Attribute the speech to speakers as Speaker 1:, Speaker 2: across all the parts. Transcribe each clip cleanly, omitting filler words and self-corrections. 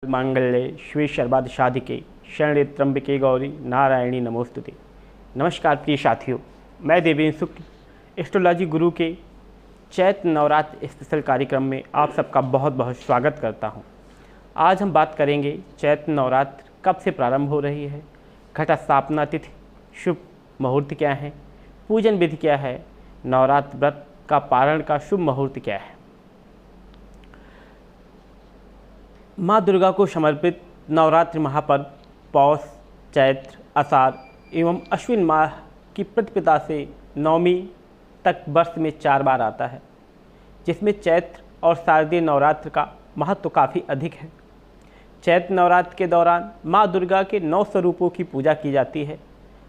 Speaker 1: मांगल्ये शिवे सर्वार्धसाधिके शरण्ये त्र्यंबके गौरी नारायणी नमोस्तुते। नमस्कार प्रिय साथियों, मैं देवेंद्र शुक्ल एस्ट्रोलॉजी गुरु के चैत्र नवरात्र स्पेशल कार्यक्रम में आप सबका बहुत बहुत स्वागत करता हूं। आज हम बात करेंगे चैत्र नवरात्र कब से प्रारंभ हो रही है, घट स्थापना तिथि, शुभ मुहूर्त क्या है, पूजन विधि क्या है, नवरात्र व्रत का पारण का शुभ मुहूर्त क्या है। माँ दुर्गा को समर्पित नवरात्रि महापर्व पौष, चैत्र, आषाढ़ एवं अश्विन माह की प्रतिपदा से नवमी तक वर्ष में 4 बार आता है, जिसमें चैत्र और शारदीय नवरात्र का महत्व काफ़ी अधिक है। चैत्र नवरात्र के दौरान माँ दुर्गा के 9 स्वरूपों की पूजा की जाती है।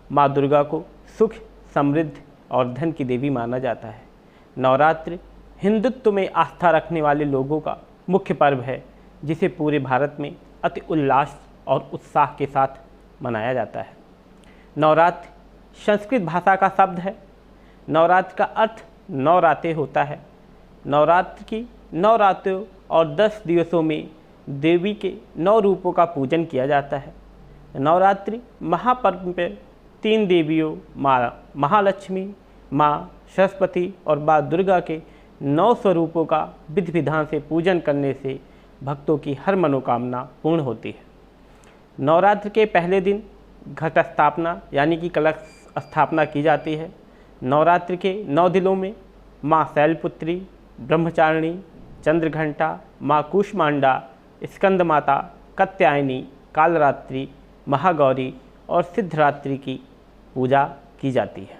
Speaker 1: माँ दुर्गा को सुख, समृद्धि और धन की देवी माना जाता है। नवरात्र हिंदुत्व में आस्था रखने वाले लोगों का मुख्य पर्व है, जिसे पूरे भारत में अति उल्लास और उत्साह के साथ मनाया जाता है। नवरात्र संस्कृत भाषा का शब्द है। नवरात्र का अर्थ 9 रातें होता है। नवरात्र की 9 रातों और 10 दिवसों में देवी के 9 रूपों का पूजन किया जाता है। नवरात्रि महापर्व पर 3 देवियों माँ महालक्ष्मी, माँ सरस्वती और माँ दुर्गा के 9 स्वरूपों का विधि विधान से पूजन करने से भक्तों की हर मनोकामना पूर्ण होती है। नवरात्र के पहले दिन घट स्थापना यानी कि कलश स्थापना की जाती है। नवरात्र के 9 दिनों में माँ शैलपुत्री, ब्रह्मचारिणी, चंद्रघंटा, माँ कूष्मांडा, स्कंद माता, कात्यायनी, कालरात्रि, महागौरी और सिद्धरात्रि की पूजा की जाती है।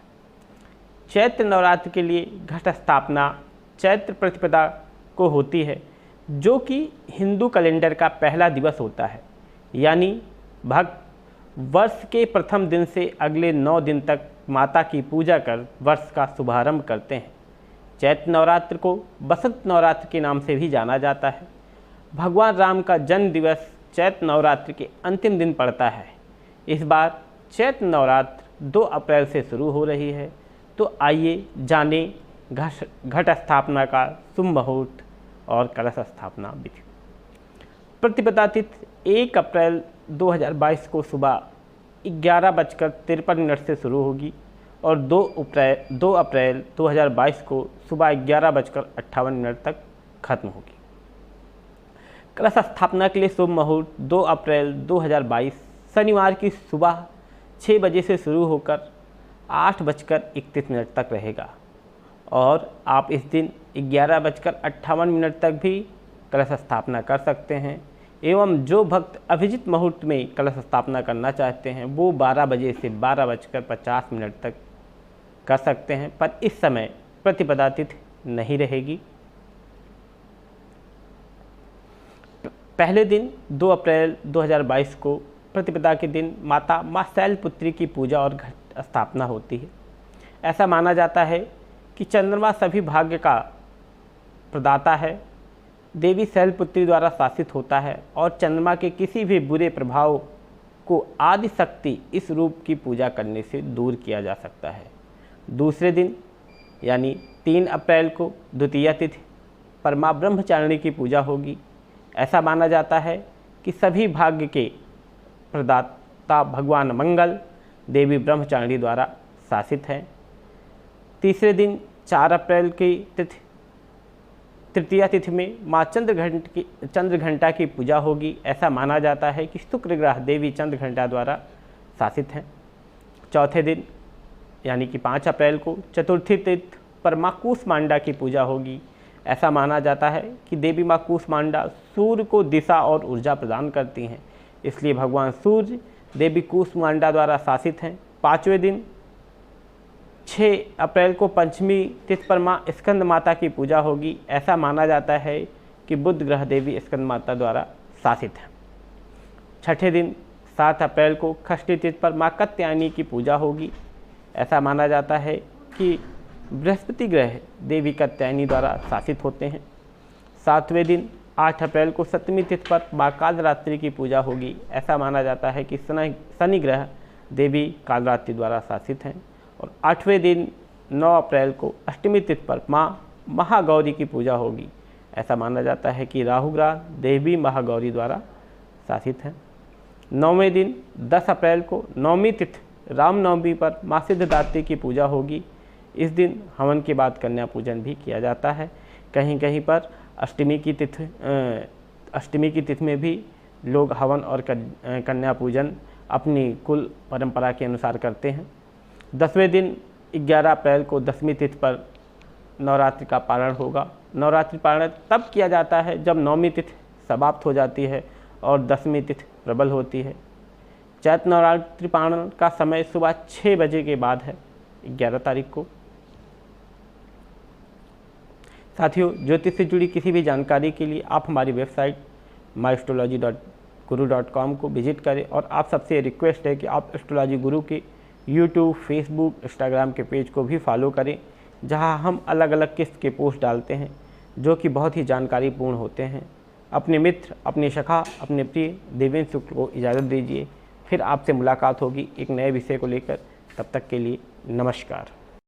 Speaker 1: चैत्र नवरात्र के लिए घट स्थापना चैत्र प्रतिपदा को होती है, जो कि हिंदू कैलेंडर का पहला दिवस होता है। यानी भक्त वर्ष के प्रथम दिन से अगले 9 दिन तक माता की पूजा कर वर्ष का शुभारंभ करते हैं। चैत्र नवरात्र को बसंत नवरात्र के नाम से भी जाना जाता है। भगवान राम का जन्म दिवस चैत्र नवरात्र के अंतिम दिन पड़ता है। इस बार चैत्र नवरात्र 2 अप्रैल से शुरू हो रही है। तो आइए जानें घट स्थापना का शुभ मुहूर्त और कलश स्थापना विधि। प्रतिपदा तिथि 1 अप्रैल 2022 को सुबह 11:53 से शुरू होगी और 2 अप्रैल 2022 को सुबह 11:58 तक खत्म होगी। कलश स्थापना के लिए शुभ मुहूर्त 2 अप्रैल 2022 शनिवार की सुबह 6 बजे से शुरू होकर 8:31 तक रहेगा और आप इस दिन 11:58 तक भी कलश स्थापना कर सकते हैं। एवं जो भक्त अभिजित मुहूर्त में कलश स्थापना करना चाहते हैं वो 12 बजे से 12:50 तक कर सकते हैं, पर इस समय प्रतिपदा तिथि नहीं रहेगी। पहले दिन 2 अप्रैल 2022 को प्रतिपदा के दिन माँ शैलपुत्री की पूजा और घट स्थापना होती है। ऐसा माना जाता है कि चंद्रमा सभी भाग्य का प्रदाता है। देवी शैलपुत्री द्वारा शासित होता है और चंद्रमा के किसी भी बुरे प्रभाव को आदि शक्ति इस रूप की पूजा करने से दूर किया जा सकता है। दूसरे दिन यानी 3 अप्रैल को द्वितीया तिथि पर माँ ब्रह्मचारिणी की पूजा होगी। ऐसा माना जाता है कि सभी भाग्य के प्रदाता भगवान मंगल देवी ब्रह्मचारिणी द्वारा शासित हैं। तीसरे दिन 4 अप्रैल की तिथि तृतीया तिथि में माँ चंद्रघंटा की पूजा होगी। ऐसा माना जाता है कि शुक्र ग्रह देवी चंद्रघंटा द्वारा शासित हैं। चौथे दिन यानी कि 5 अप्रैल को चतुर्थी तिथि पर माँ कूष्मांडा की पूजा होगी। ऐसा माना जाता है कि देवी माँ कूष्मांडा सूर्य को दिशा और ऊर्जा प्रदान करती हैं, इसलिए भगवान सूर्य देवी कूष्मांडा द्वारा शासित हैं। 5वें दिन 6 अप्रैल को पंचमी तिथि पर माँ स्कंद माता की पूजा होगी। ऐसा माना जाता है कि बुध ग्रह देवी स्कंद माता द्वारा शासित हैं। 6ठे दिन 7 अप्रैल को षष्ठी तिथि पर माँ कात्यायनी की पूजा होगी। ऐसा माना जाता है कि बृहस्पति ग्रह देवी कात्यायनी द्वारा शासित होते हैं। 7वें दिन 8 अप्रैल को सप्तमी तिथि पर माँ कालरात्रि की पूजा होगी। ऐसा माना जाता है कि शनि ग्रह देवी कालरात्रि द्वारा शासित हैं। और 8वें दिन 9 अप्रैल को अष्टमी तिथि पर माँ महागौरी की पूजा होगी। ऐसा माना जाता है कि राहु ग्रह देवी महागौरी द्वारा शासित हैं। 9वें दिन 10 अप्रैल को नवमी तिथि रामनवमी पर माँ सिद्धिदात्री की पूजा होगी। इस दिन हवन के बाद कन्या पूजन भी किया जाता है। कहीं कहीं पर अष्टमी की तिथि में भी लोग हवन और कन्या पूजन अपनी कुल परंपरा के अनुसार करते हैं। 10वें दिन 11 अप्रैल को दशमी तिथि पर नवरात्रि का पारण होगा। नवरात्रि पारण तब किया जाता है जब नवमी तिथि समाप्त हो जाती है और दशमी तिथि प्रबल होती है। चैत्र नवरात्रि पारण का समय सुबह 6 बजे के बाद है 11 तारीख को। साथियों, ज्योतिष से जुड़ी किसी भी जानकारी के लिए आप हमारी वेबसाइट myastrology.guru.com को विजिट करें और आप सबसे रिक्वेस्ट है कि आप एस्ट्रोलॉजी गुरु के यूट्यूब, फेसबुक, इंस्टाग्राम के पेज को भी फॉलो करें, जहां हम अलग अलग किस्त के पोस्ट डालते हैं जो कि बहुत ही जानकारीपूर्ण होते हैं। अपने मित्र, अपनी सखा, अपने प्रिय देवेंद्र शुक्ल को इजाज़त दीजिए। फिर आपसे मुलाकात होगी एक नए विषय को लेकर। तब तक के लिए नमस्कार।